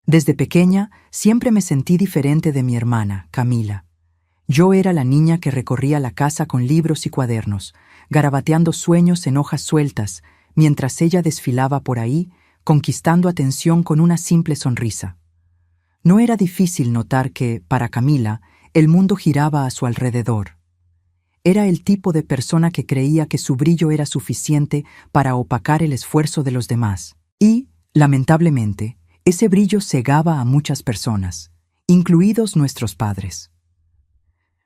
Desde pequeña, siempre me sentí diferente de mi hermana, Camila. Yo era la niña que recorría la casa con libros y cuadernos, garabateando sueños en hojas sueltas, mientras ella desfilaba por ahí, conquistando atención con una simple sonrisa. No era difícil notar que, para Camila, el mundo giraba a su alrededor. Era el tipo de persona que creía que su brillo era suficiente para opacar el esfuerzo de los demás. Y, lamentablemente, ese brillo cegaba a muchas personas, incluidos nuestros padres.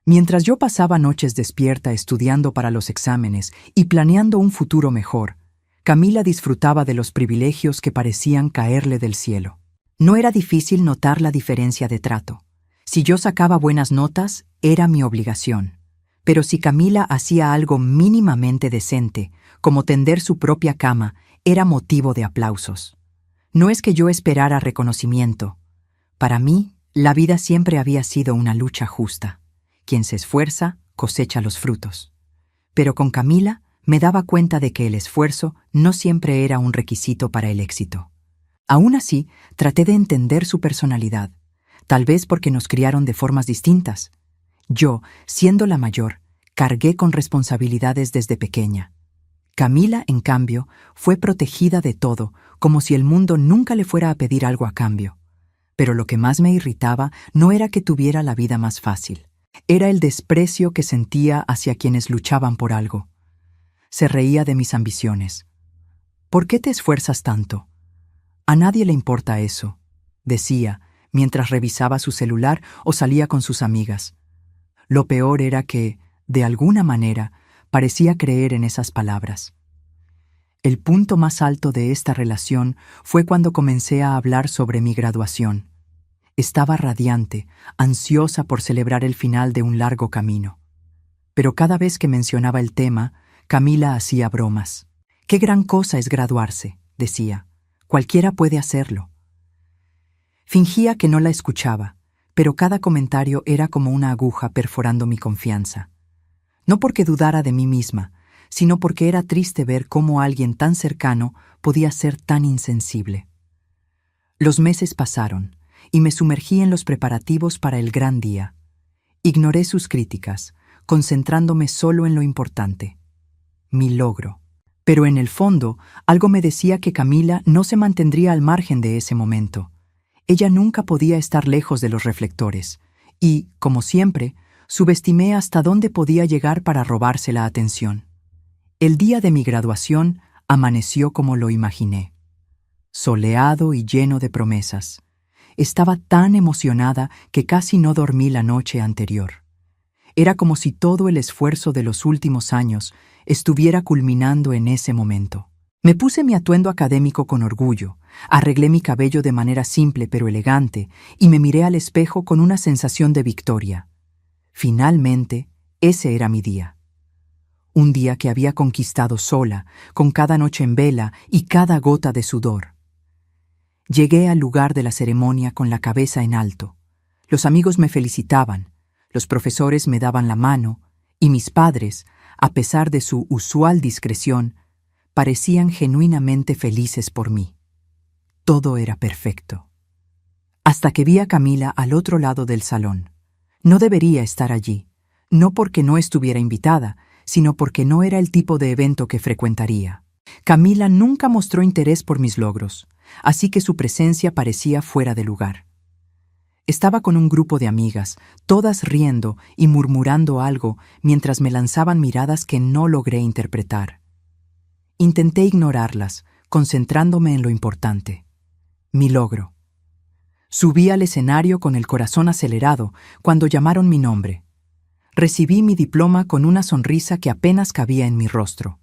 Mientras yo pasaba noches despierta estudiando para los exámenes y planeando un futuro mejor, Camila disfrutaba de los privilegios que parecían caerle del cielo. No era difícil notar la diferencia de trato. Si yo sacaba buenas notas, era mi obligación. Pero si Camila hacía algo mínimamente decente, como tender su propia cama, era motivo de aplausos. No es que yo esperara reconocimiento. Para mí, la vida siempre había sido una lucha justa. Quien se esfuerza, cosecha los frutos. Pero con Camila me daba cuenta de que el esfuerzo no siempre era un requisito para el éxito. Aún así, traté de entender su personalidad, tal vez porque nos criaron de formas distintas. Yo, siendo la mayor, cargué con responsabilidades desde pequeña. Camila, en cambio, fue protegida de todo, como si el mundo nunca le fuera a pedir algo a cambio. Pero lo que más me irritaba no era que tuviera la vida más fácil. Era el desprecio que sentía hacia quienes luchaban por algo. Se reía de mis ambiciones. ¿Por qué te esfuerzas tanto? A nadie le importa eso, decía, mientras revisaba su celular o salía con sus amigas. Lo peor era que, de alguna manera, parecía creer en esas palabras. El punto más alto de esta relación fue cuando comencé a hablar sobre mi graduación. Estaba radiante, ansiosa por celebrar el final de un largo camino. Pero cada vez que mencionaba el tema, Camila hacía bromas. «Qué gran cosa es graduarse», decía. «Cualquiera puede hacerlo». Fingía que no la escuchaba, pero cada comentario era como una aguja perforando mi confianza. No porque dudara de mí misma, sino porque era triste ver cómo alguien tan cercano podía ser tan insensible. Los meses pasaron, y me sumergí en los preparativos para el gran día. Ignoré sus críticas, concentrándome solo en lo importante, mi logro. Pero en el fondo, algo me decía que Camila no se mantendría al margen de ese momento. Ella nunca podía estar lejos de los reflectores, y, como siempre, subestimé hasta dónde podía llegar para robarse la atención. El día de mi graduación amaneció como lo imaginé, soleado y lleno de promesas. Estaba tan emocionada que casi no dormí la noche anterior. Era como si todo el esfuerzo de los últimos años estuviera culminando en ese momento. Me puse mi atuendo académico con orgullo, arreglé mi cabello de manera simple pero elegante y me miré al espejo con una sensación de victoria. Finalmente, ese era mi día. Un día que había conquistado sola, con cada noche en vela y cada gota de sudor. Llegué al lugar de la ceremonia con la cabeza en alto. Los amigos me felicitaban, los profesores me daban la mano, y mis padres, a pesar de su usual discreción, parecían genuinamente felices por mí. Todo era perfecto. Hasta que vi a Camila al otro lado del salón. No debería estar allí, no porque no estuviera invitada, sino porque no era el tipo de evento que frecuentaría. Camila nunca mostró interés por mis logros, así que su presencia parecía fuera de lugar. Estaba con un grupo de amigas, todas riendo y murmurando algo mientras me lanzaban miradas que no logré interpretar. Intenté ignorarlas, concentrándome en lo importante, mi logro. Subí al escenario con el corazón acelerado cuando llamaron mi nombre. Recibí mi diploma con una sonrisa que apenas cabía en mi rostro.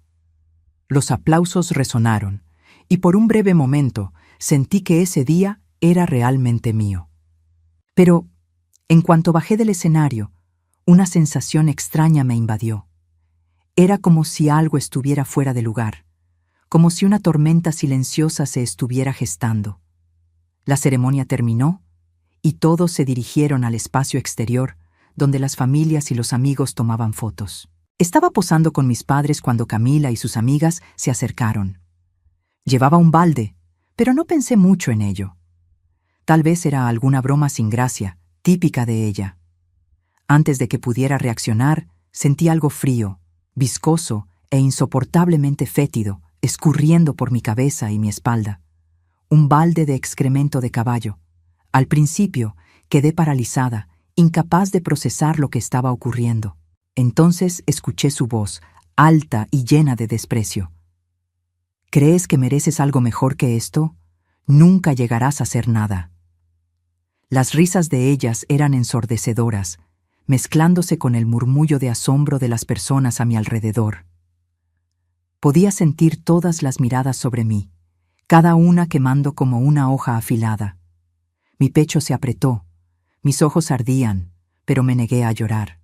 Los aplausos resonaron, y por un breve momento sentí que ese día era realmente mío. Pero, en cuanto bajé del escenario, una sensación extraña me invadió. Era como si algo estuviera fuera de lugar, como si una tormenta silenciosa se estuviera gestando. La ceremonia terminó, y todos se dirigieron al espacio exterior, donde las familias y los amigos tomaban fotos. Estaba posando con mis padres cuando Camila y sus amigas se acercaron. Llevaba un balde, pero no pensé mucho en ello. Tal vez era alguna broma sin gracia, típica de ella. Antes de que pudiera reaccionar, sentí algo frío, viscoso e insoportablemente fétido, escurriendo por mi cabeza y mi espalda. Un balde de excremento de caballo. Al principio, quedé paralizada, incapaz de procesar lo que estaba ocurriendo. Entonces escuché su voz, alta y llena de desprecio. ¿Crees que mereces algo mejor que esto? Nunca llegarás a ser nada. Las risas de ellas eran ensordecedoras, mezclándose con el murmullo de asombro de las personas a mi alrededor. Podía sentir todas las miradas sobre mí, cada una quemando como una hoja afilada. Mi pecho se apretó, mis ojos ardían, pero me negué a llorar.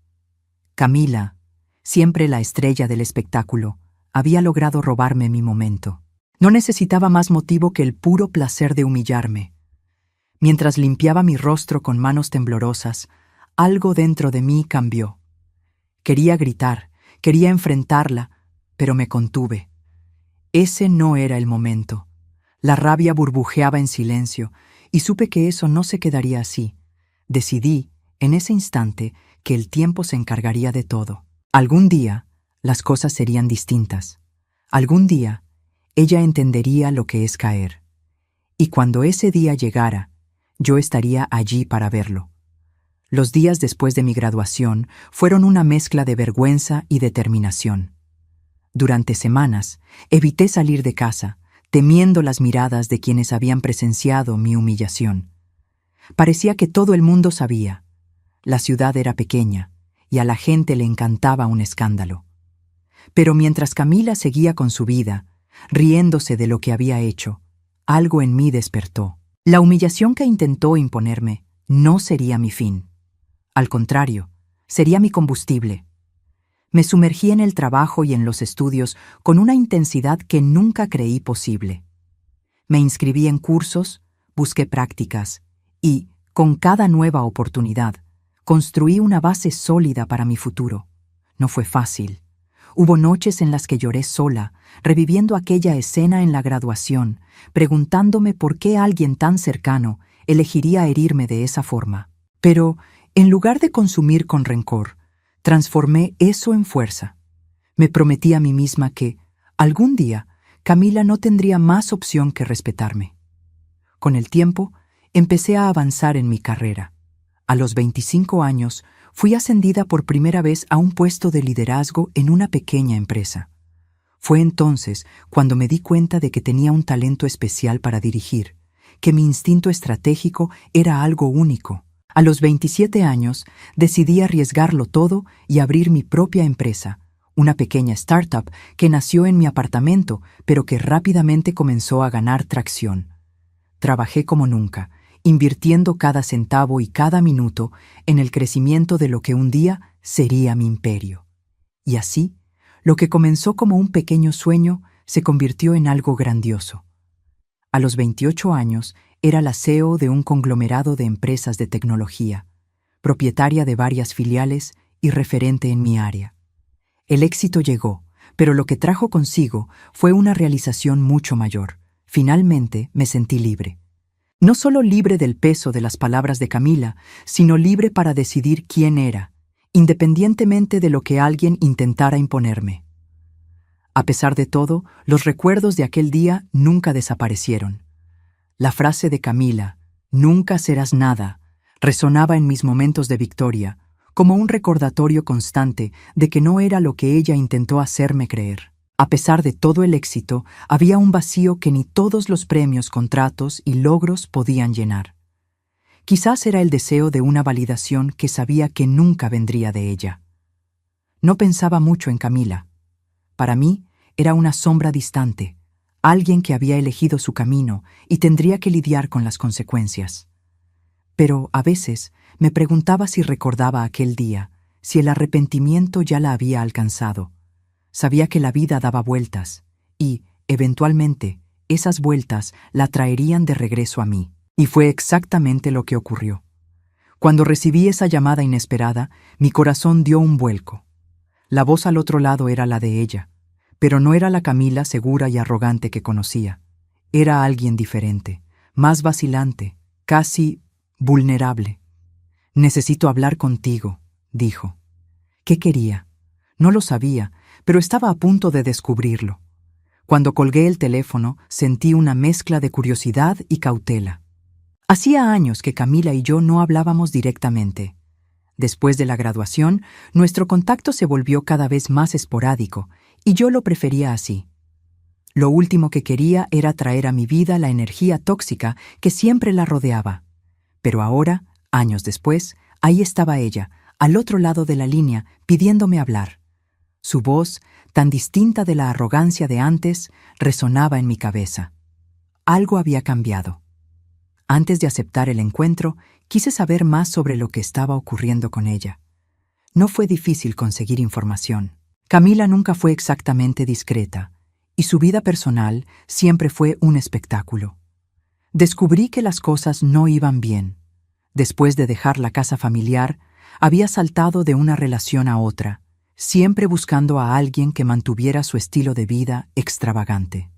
Camila, siempre la estrella del espectáculo, había logrado robarme mi momento. No necesitaba más motivo que el puro placer de humillarme. Mientras limpiaba mi rostro con manos temblorosas, algo dentro de mí cambió. Quería gritar, quería enfrentarla, pero me contuve. Ese no era el momento. La rabia burbujeaba en silencio, y supe que eso no se quedaría así. Decidí, en ese instante, que el tiempo se encargaría de todo. Algún día, las cosas serían distintas. Algún día, ella entendería lo que es caer. Y cuando ese día llegara, yo estaría allí para verlo. Los días después de mi graduación fueron una mezcla de vergüenza y determinación. Durante semanas, evité salir de casa, temiendo las miradas de quienes habían presenciado mi humillación. Parecía que todo el mundo sabía. La ciudad era pequeña, y a la gente le encantaba un escándalo. Pero mientras Camila seguía con su vida, riéndose de lo que había hecho, algo en mí despertó. La humillación que intentó imponerme no sería mi fin. Al contrario, sería mi combustible. Me sumergí en el trabajo y en los estudios con una intensidad que nunca creí posible. Me inscribí en cursos, busqué prácticas y, con cada nueva oportunidad, construí una base sólida para mi futuro. No fue fácil. Hubo noches en las que lloré sola, reviviendo aquella escena en la graduación, preguntándome por qué alguien tan cercano elegiría herirme de esa forma. Pero, en lugar de consumir con rencor, transformé eso en fuerza. Me prometí a mí misma que, algún día, Camila no tendría más opción que respetarme. Con el tiempo, empecé a avanzar en mi carrera. A los 25 años, fui ascendida por primera vez a un puesto de liderazgo en una pequeña empresa. Fue entonces cuando me di cuenta de que tenía un talento especial para dirigir, que mi instinto estratégico era algo único. A los 27 años, decidí arriesgarlo todo y abrir mi propia empresa, una pequeña startup que nació en mi apartamento, pero que rápidamente comenzó a ganar tracción. Trabajé como nunca, invirtiendo cada centavo y cada minuto en el crecimiento de lo que un día sería mi imperio. Y así, lo que comenzó como un pequeño sueño se convirtió en algo grandioso. A los 28 años, era la CEO de un conglomerado de empresas de tecnología, propietaria de varias filiales y referente en mi área. El éxito llegó, pero lo que trajo consigo fue una realización mucho mayor. Finalmente me sentí libre. No solo libre del peso de las palabras de Camila, sino libre para decidir quién era, independientemente de lo que alguien intentara imponerme. A pesar de todo, los recuerdos de aquel día nunca desaparecieron. La frase de Camila, "Nunca serás nada", resonaba en mis momentos de victoria, como un recordatorio constante de que no era lo que ella intentó hacerme creer. A pesar de todo el éxito, había un vacío que ni todos los premios, contratos y logros podían llenar. Quizás era el deseo de una validación que sabía que nunca vendría de ella. No pensaba mucho en Camila. Para mí, era una sombra distante, alguien que había elegido su camino y tendría que lidiar con las consecuencias. Pero, a veces, me preguntaba si recordaba aquel día, si el arrepentimiento ya la había alcanzado. Sabía que la vida daba vueltas y, eventualmente, esas vueltas la traerían de regreso a mí. Y fue exactamente lo que ocurrió. Cuando recibí esa llamada inesperada, mi corazón dio un vuelco. La voz al otro lado era la de ella, pero no era la Camila segura y arrogante que conocía. Era alguien diferente, más vacilante, casi vulnerable. «Necesito hablar contigo», dijo. ¿Qué quería? No lo sabía, pero estaba a punto de descubrirlo. Cuando colgué el teléfono, sentí una mezcla de curiosidad y cautela. Hacía años que Camila y yo no hablábamos directamente. Después de la graduación, nuestro contacto se volvió cada vez más esporádico, y yo lo prefería así. Lo último que quería era traer a mi vida la energía tóxica que siempre la rodeaba. Pero ahora, años después, ahí estaba ella, al otro lado de la línea, pidiéndome hablar. Su voz, tan distinta de la arrogancia de antes, resonaba en mi cabeza. Algo había cambiado. Antes de aceptar el encuentro, quise saber más sobre lo que estaba ocurriendo con ella. No fue difícil conseguir información. Camila nunca fue exactamente discreta, y su vida personal siempre fue un espectáculo. Descubrí que las cosas no iban bien. Después de dejar la casa familiar, había saltado de una relación a otra, siempre buscando a alguien que mantuviera su estilo de vida extravagante.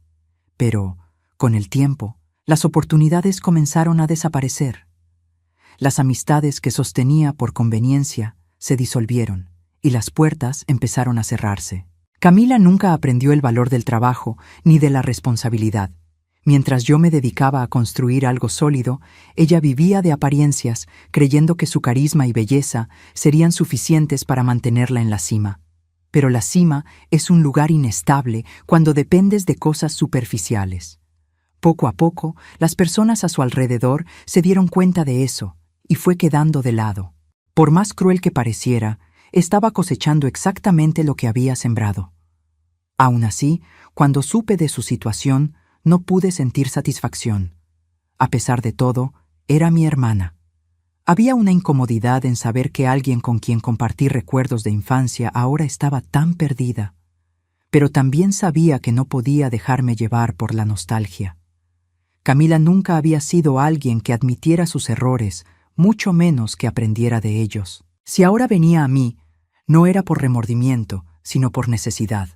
Pero, con el tiempo, las oportunidades comenzaron a desaparecer. Las amistades que sostenía por conveniencia se disolvieron y las puertas empezaron a cerrarse. Camila nunca aprendió el valor del trabajo ni de la responsabilidad. Mientras yo me dedicaba a construir algo sólido, ella vivía de apariencias, creyendo que su carisma y belleza serían suficientes para mantenerla en la cima. Pero la cima es un lugar inestable cuando dependes de cosas superficiales. Poco a poco, las personas a su alrededor se dieron cuenta de eso y fue quedando de lado. Por más cruel que pareciera, estaba cosechando exactamente lo que había sembrado. Aún así, cuando supe de su situación, no pude sentir satisfacción. A pesar de todo, era mi hermana. Había una incomodidad en saber que alguien con quien compartí recuerdos de infancia ahora estaba tan perdida. Pero también sabía que no podía dejarme llevar por la nostalgia. Camila nunca había sido alguien que admitiera sus errores, mucho menos que aprendiera de ellos. Si ahora venía a mí, no era por remordimiento, sino por necesidad.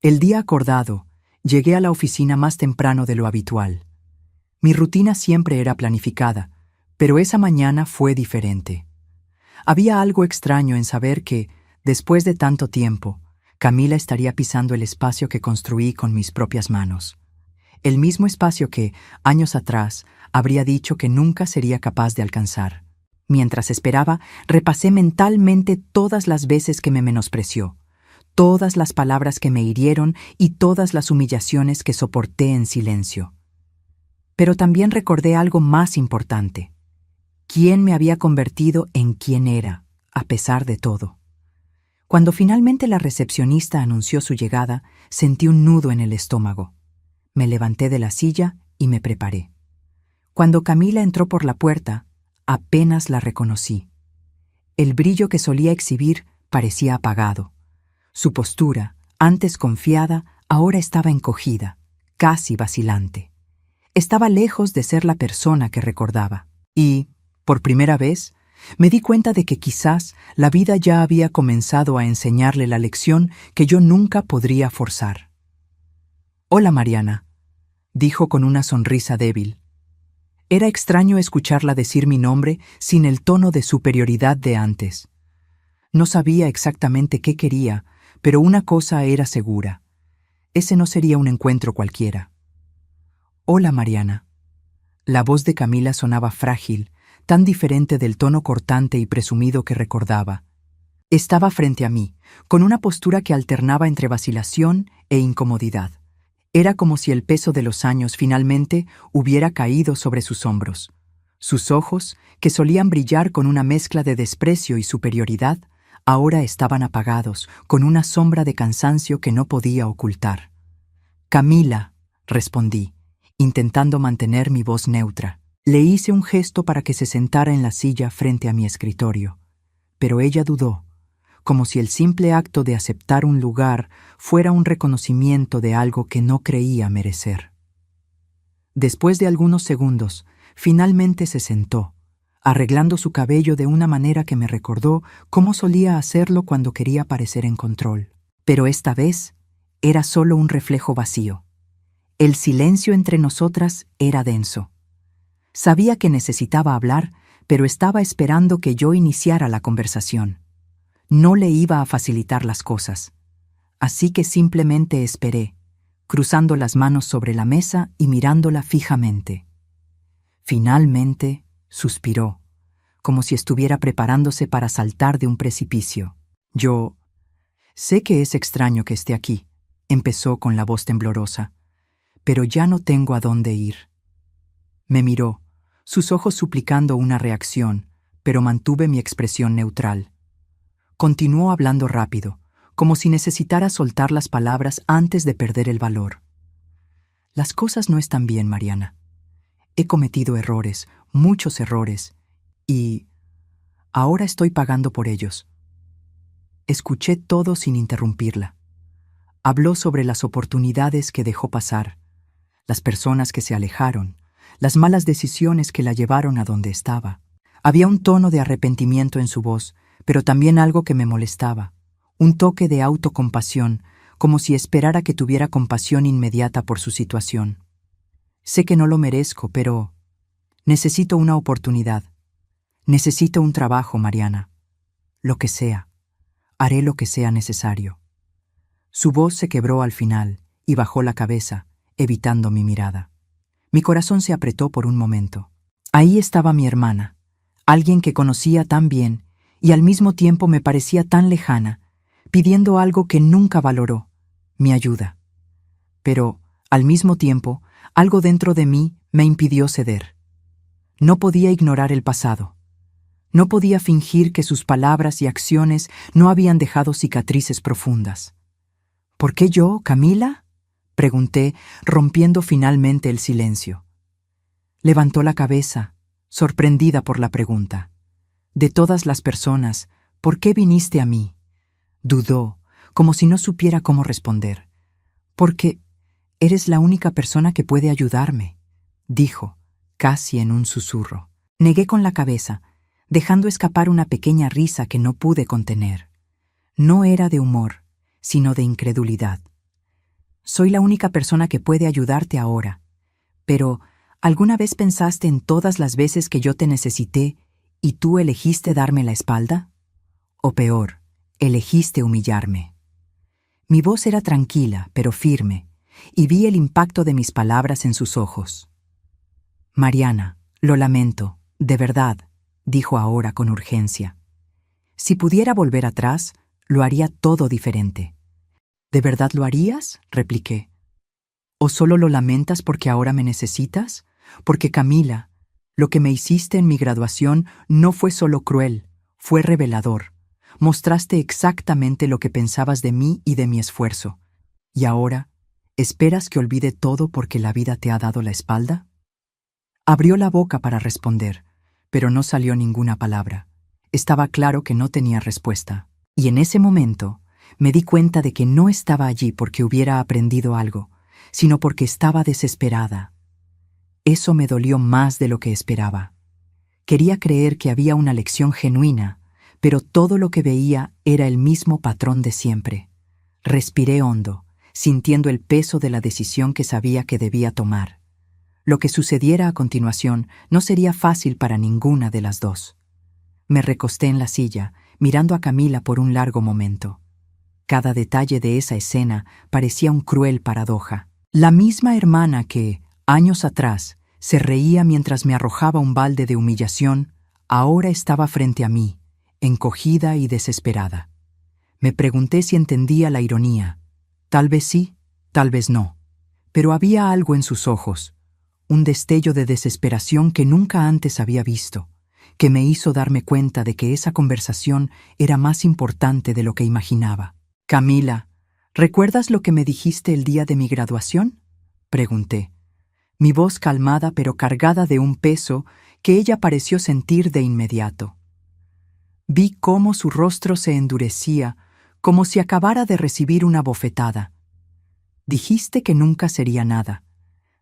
El día acordado, llegué a la oficina más temprano de lo habitual. Mi rutina siempre era planificada, pero esa mañana fue diferente. Había algo extraño en saber que, después de tanto tiempo, Camila estaría pisando el espacio que construí con mis propias manos. El mismo espacio que, años atrás, habría dicho que nunca sería capaz de alcanzar. Mientras esperaba, repasé mentalmente todas las veces que me menospreció, todas las palabras que me hirieron y todas las humillaciones que soporté en silencio. Pero también recordé algo más importante: quién me había convertido en quién era, a pesar de todo. Cuando finalmente la recepcionista anunció su llegada, sentí un nudo en el estómago. Me levanté de la silla y me preparé. Cuando Camila entró por la puerta, apenas la reconocí. El brillo que solía exhibir parecía apagado. Su postura, antes confiada, ahora estaba encogida, casi vacilante. Estaba lejos de ser la persona que recordaba. Y, por primera vez, me di cuenta de que quizás la vida ya había comenzado a enseñarle la lección que yo nunca podría forzar. «Hola, Mariana», dijo con una sonrisa débil. Era extraño escucharla decir mi nombre sin el tono de superioridad de antes. No sabía exactamente qué quería, pero una cosa era segura: ese no sería un encuentro cualquiera. «Hola, Mariana». La voz de Camila sonaba frágil, tan diferente del tono cortante y presumido que recordaba. Estaba frente a mí, con una postura que alternaba entre vacilación e incomodidad. Era como si el peso de los años finalmente hubiera caído sobre sus hombros. Sus ojos, que solían brillar con una mezcla de desprecio y superioridad, ahora estaban apagados, con una sombra de cansancio que no podía ocultar. «Camila», respondí, intentando mantener mi voz neutra. Le hice un gesto para que se sentara en la silla frente a mi escritorio, pero ella dudó, como si el simple acto de aceptar un lugar fuera un reconocimiento de algo que no creía merecer. Después de algunos segundos, finalmente se sentó, arreglando su cabello de una manera que me recordó cómo solía hacerlo cuando quería parecer en control. Pero esta vez era solo un reflejo vacío. El silencio entre nosotras era denso. Sabía que necesitaba hablar, pero estaba esperando que yo iniciara la conversación. No le iba a facilitar las cosas. Así que simplemente esperé, cruzando las manos sobre la mesa y mirándola fijamente. Finalmente, suspiró, como si estuviera preparándose para saltar de un precipicio. Yo sé que es extraño que esté aquí, empezó con la voz temblorosa, pero ya no tengo a dónde ir. Me miró, sus ojos suplicando una reacción, pero mantuve mi expresión neutral. Continuó hablando rápido, como si necesitara soltar las palabras antes de perder el valor. Las cosas no están bien, Mariana. He cometido errores, muchos errores, y ahora estoy pagando por ellos. Escuché todo sin interrumpirla. Habló sobre las oportunidades que dejó pasar, las personas que se alejaron, las malas decisiones que la llevaron a donde estaba. Había un tono de arrepentimiento en su voz, pero también algo que me molestaba, un toque de autocompasión, como si esperara que tuviera compasión inmediata por su situación. Sé que no lo merezco, pero necesito una oportunidad. Necesito un trabajo, Mariana. Lo que sea. Haré lo que sea necesario. Su voz se quebró al final y bajó la cabeza, evitando mi mirada. Mi corazón se apretó por un momento. Ahí estaba mi hermana, alguien que conocía tan bien y al mismo tiempo me parecía tan lejana, pidiendo algo que nunca valoró, mi ayuda. Pero, al mismo tiempo, algo dentro de mí me impidió ceder. No podía ignorar el pasado. No podía fingir que sus palabras y acciones no habían dejado cicatrices profundas. ¿Por qué yo, Camila?, pregunté, rompiendo finalmente el silencio. Levantó la cabeza, sorprendida por la pregunta. De todas las personas, ¿por qué viniste a mí? Dudó, como si no supiera cómo responder. Porque eres la única persona que puede ayudarme, dijo, casi en un susurro. Negué con la cabeza, dejando escapar una pequeña risa que no pude contener. No era de humor, sino de incredulidad. Soy la única persona que puede ayudarte ahora, pero ¿alguna vez pensaste en todas las veces que yo te necesité y tú elegiste darme la espalda? O peor, elegiste humillarme. Mi voz era tranquila, pero firme, y vi el impacto de mis palabras en sus ojos. Mariana, lo lamento, de verdad, dijo ahora con urgencia. Si pudiera volver atrás, lo haría todo diferente. ¿De verdad lo harías?, repliqué. ¿O solo lo lamentas porque ahora me necesitas? Porque, Camila, lo que me hiciste en mi graduación no fue solo cruel, fue revelador. Mostraste exactamente lo que pensabas de mí y de mi esfuerzo. ¿Y ahora, esperas que olvide todo porque la vida te ha dado la espalda? Abrió la boca para responder, pero no salió ninguna palabra. Estaba claro que no tenía respuesta. Y en ese momento me di cuenta de que no estaba allí porque hubiera aprendido algo, sino porque estaba desesperada. Eso me dolió más de lo que esperaba. Quería creer que había una lección genuina, pero todo lo que veía era el mismo patrón de siempre. Respiré hondo, sintiendo el peso de la decisión que sabía que debía tomar. Lo que sucediera a continuación no sería fácil para ninguna de las dos. Me recosté en la silla, mirando a Camila por un largo momento. Cada detalle de esa escena parecía un cruel paradoja. La misma hermana que, años atrás, se reía mientras me arrojaba un balde de humillación, ahora estaba frente a mí, encogida y desesperada. Me pregunté si entendía la ironía. Tal vez sí, tal vez no. Pero había algo en sus ojos, un destello de desesperación que nunca antes había visto, que me hizo darme cuenta de que esa conversación era más importante de lo que imaginaba. Camila, ¿recuerdas lo que me dijiste el día de mi graduación?, pregunté. Mi voz calmada pero cargada de un peso que ella pareció sentir de inmediato. Vi cómo su rostro se endurecía, como si acabara de recibir una bofetada. Dijiste que nunca sería nada.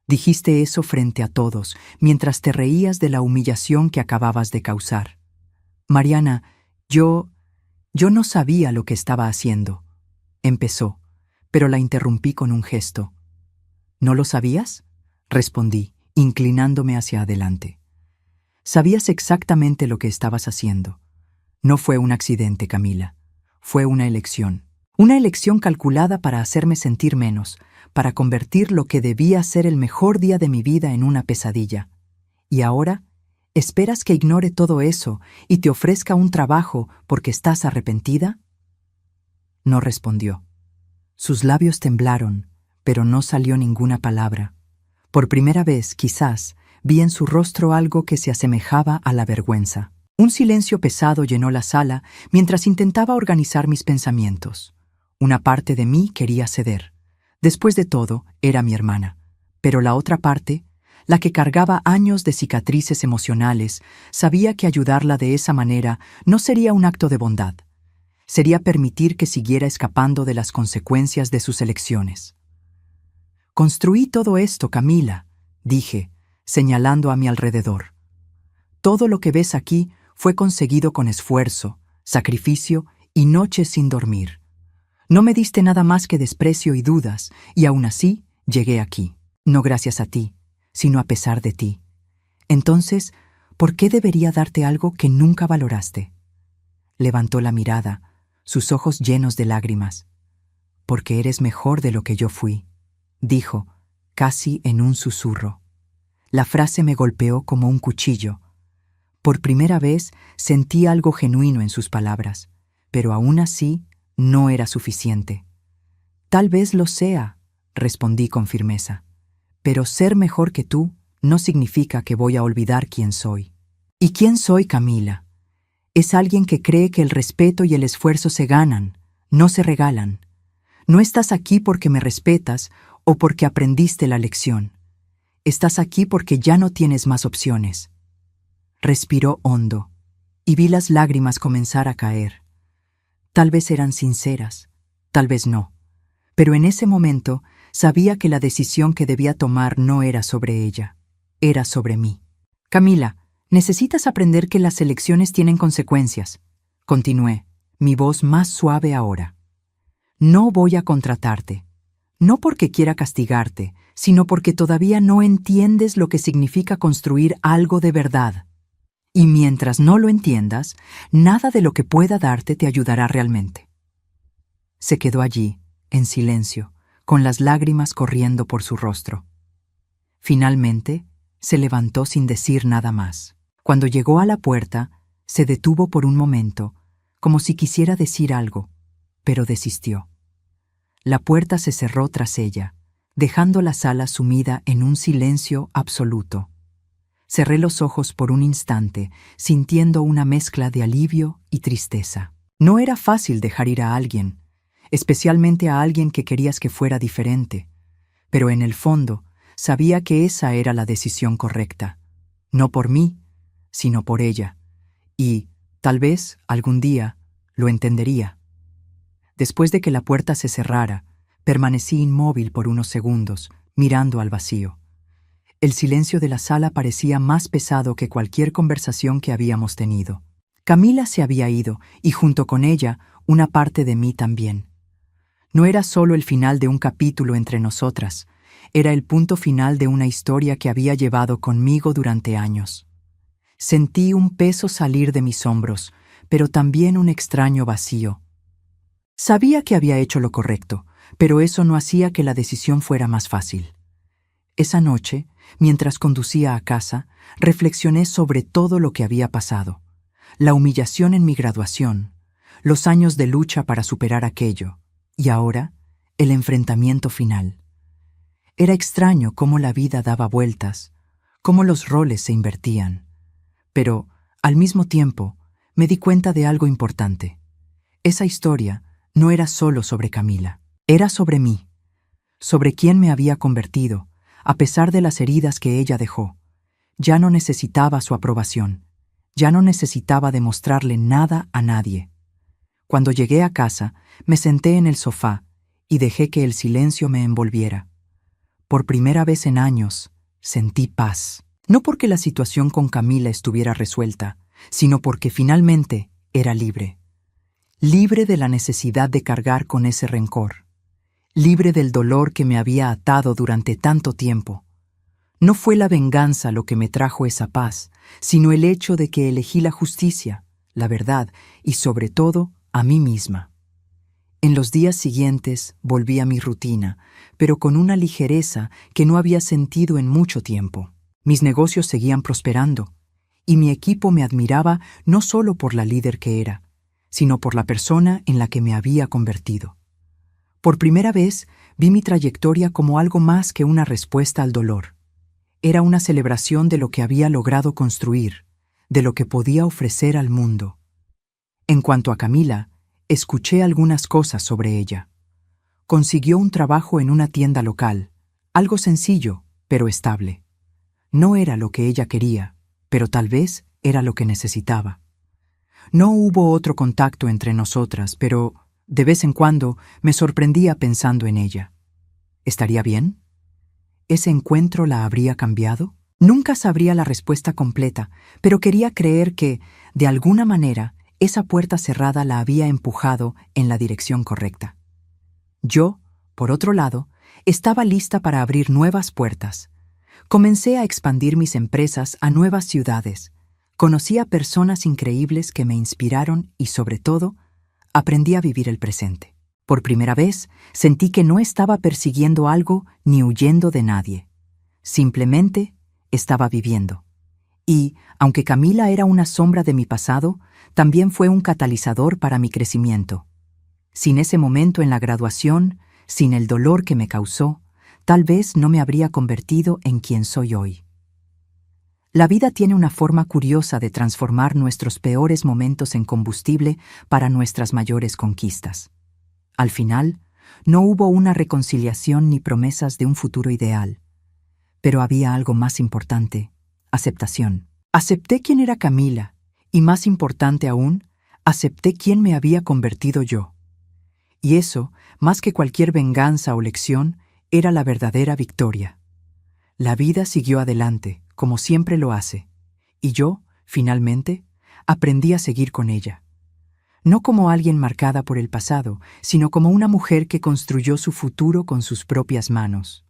Dijiste eso frente a todos, mientras te reías de la humillación que acababas de causar. Mariana, yo no sabía lo que estaba haciendo. Empezó, pero la interrumpí con un gesto. ¿No lo sabías?, respondí, inclinándome hacia adelante. Sabías exactamente lo que estabas haciendo. No fue un accidente, Camila. Fue una elección. Una elección calculada para hacerme sentir menos, para convertir lo que debía ser el mejor día de mi vida en una pesadilla. Y ahora, ¿esperas que ignore todo eso y te ofrezca un trabajo porque estás arrepentida? No respondió. Sus labios temblaron, pero no salió ninguna palabra. Por primera vez, quizás, vi en su rostro algo que se asemejaba a la vergüenza. Un silencio pesado llenó la sala mientras intentaba organizar mis pensamientos. Una parte de mí quería ceder. Después de todo, era mi hermana. Pero la otra parte, la que cargaba años de cicatrices emocionales, sabía que ayudarla de esa manera no sería un acto de bondad. Sería permitir que siguiera escapando de las consecuencias de sus elecciones. Construí todo esto, Camila, dije, señalando a mi alrededor. Todo lo que ves aquí fue conseguido con esfuerzo, sacrificio y noches sin dormir. No me diste nada más que desprecio y dudas, y aún así llegué aquí. No gracias a ti, sino a pesar de ti. Entonces, ¿por qué debería darte algo que nunca valoraste? Levantó la mirada, sus ojos llenos de lágrimas. Porque eres mejor de lo que yo fui, dijo, casi en un susurro. La frase me golpeó como un cuchillo. Por primera vez sentí algo genuino en sus palabras, pero aún así no era suficiente. Tal vez lo sea, respondí con firmeza, pero ser mejor que tú no significa que voy a olvidar quién soy. ¿Y quién soy, Camila? Es alguien que cree que el respeto y el esfuerzo se ganan, no se regalan. No estás aquí porque me respetas o porque aprendiste la lección. Estás aquí porque ya no tienes más opciones. Respiró hondo, y vi las lágrimas comenzar a caer. Tal vez eran sinceras, tal vez no, pero en ese momento sabía que la decisión que debía tomar no era sobre ella, era sobre mí. Camila, necesitas aprender que las elecciones tienen consecuencias. Continué, mi voz más suave ahora. No voy a contratarte, no porque quiera castigarte, sino porque todavía no entiendes lo que significa construir algo de verdad. Y mientras no lo entiendas, nada de lo que pueda darte te ayudará realmente. Se quedó allí, en silencio, con las lágrimas corriendo por su rostro. Finalmente, se levantó sin decir nada más. Cuando llegó a la puerta, se detuvo por un momento, como si quisiera decir algo, pero desistió. La puerta se cerró tras ella, dejando la sala sumida en un silencio absoluto. Cerré los ojos por un instante, sintiendo una mezcla de alivio y tristeza. No era fácil dejar ir a alguien, especialmente a alguien que querías que fuera diferente, pero en el fondo sabía que esa era la decisión correcta, no por mí, sino por ella, y, tal vez, algún día, lo entendería. Después de que la puerta se cerrara, permanecí inmóvil por unos segundos, mirando al vacío. El silencio de la sala parecía más pesado que cualquier conversación que habíamos tenido. Camila se había ido, y junto con ella, una parte de mí también. No era solo el final de un capítulo entre nosotras, era el punto final de una historia que había llevado conmigo durante años. Sentí un peso salir de mis hombros, pero también un extraño vacío. Sabía que había hecho lo correcto, pero eso no hacía que la decisión fuera más fácil. Esa noche, mientras conducía a casa, reflexioné sobre todo lo que había pasado. La humillación en mi graduación, los años de lucha para superar aquello, y ahora, el enfrentamiento final. Era extraño cómo la vida daba vueltas, cómo los roles se invertían. Pero, al mismo tiempo, me di cuenta de algo importante. Esa historia no era solo sobre Camila, era sobre mí, sobre quién me había convertido, a pesar de las heridas que ella dejó. Ya no necesitaba su aprobación, ya no necesitaba demostrarle nada a nadie. Cuando llegué a casa, me senté en el sofá y dejé que el silencio me envolviera. Por primera vez en años, sentí paz. No porque la situación con Camila estuviera resuelta, sino porque finalmente era libre. Libre de la necesidad de cargar con ese rencor. Libre del dolor que me había atado durante tanto tiempo. No fue la venganza lo que me trajo esa paz, sino el hecho de que elegí la justicia, la verdad y, sobre todo, a mí misma. En los días siguientes volví a mi rutina, pero con una ligereza que no había sentido en mucho tiempo. Mis negocios seguían prosperando, y mi equipo me admiraba no solo por la líder que era, sino por la persona en la que me había convertido. Por primera vez vi mi trayectoria como algo más que una respuesta al dolor. Era una celebración de lo que había logrado construir, de lo que podía ofrecer al mundo. En cuanto a Camila, escuché algunas cosas sobre ella. Consiguió un trabajo en una tienda local, algo sencillo, pero estable. No era lo que ella quería, pero tal vez era lo que necesitaba. No hubo otro contacto entre nosotras, pero de vez en cuando me sorprendía pensando en ella. ¿Estaría bien? ¿Ese encuentro la habría cambiado? Nunca sabría la respuesta completa, pero quería creer que, de alguna manera, esa puerta cerrada la había empujado en la dirección correcta. Yo, por otro lado, estaba lista para abrir nuevas puertas. Comencé a expandir mis empresas a nuevas ciudades. Conocí a personas increíbles que me inspiraron y, sobre todo, aprendí a vivir el presente. Por primera vez, sentí que no estaba persiguiendo algo ni huyendo de nadie. Simplemente estaba viviendo. Y, aunque Camila era una sombra de mi pasado, también fue un catalizador para mi crecimiento. Sin ese momento en la graduación, sin el dolor que me causó, tal vez no me habría convertido en quien soy hoy. La vida tiene una forma curiosa de transformar nuestros peores momentos en combustible para nuestras mayores conquistas. Al final, no hubo una reconciliación ni promesas de un futuro ideal. Pero había algo más importante: aceptación. Acepté quién era Camila, y más importante aún, acepté quién me había convertido yo. Y eso, más que cualquier venganza o lección, era la verdadera victoria. La vida siguió adelante, como siempre lo hace, y yo, finalmente, aprendí a seguir con ella. No como alguien marcada por el pasado, sino como una mujer que construyó su futuro con sus propias manos.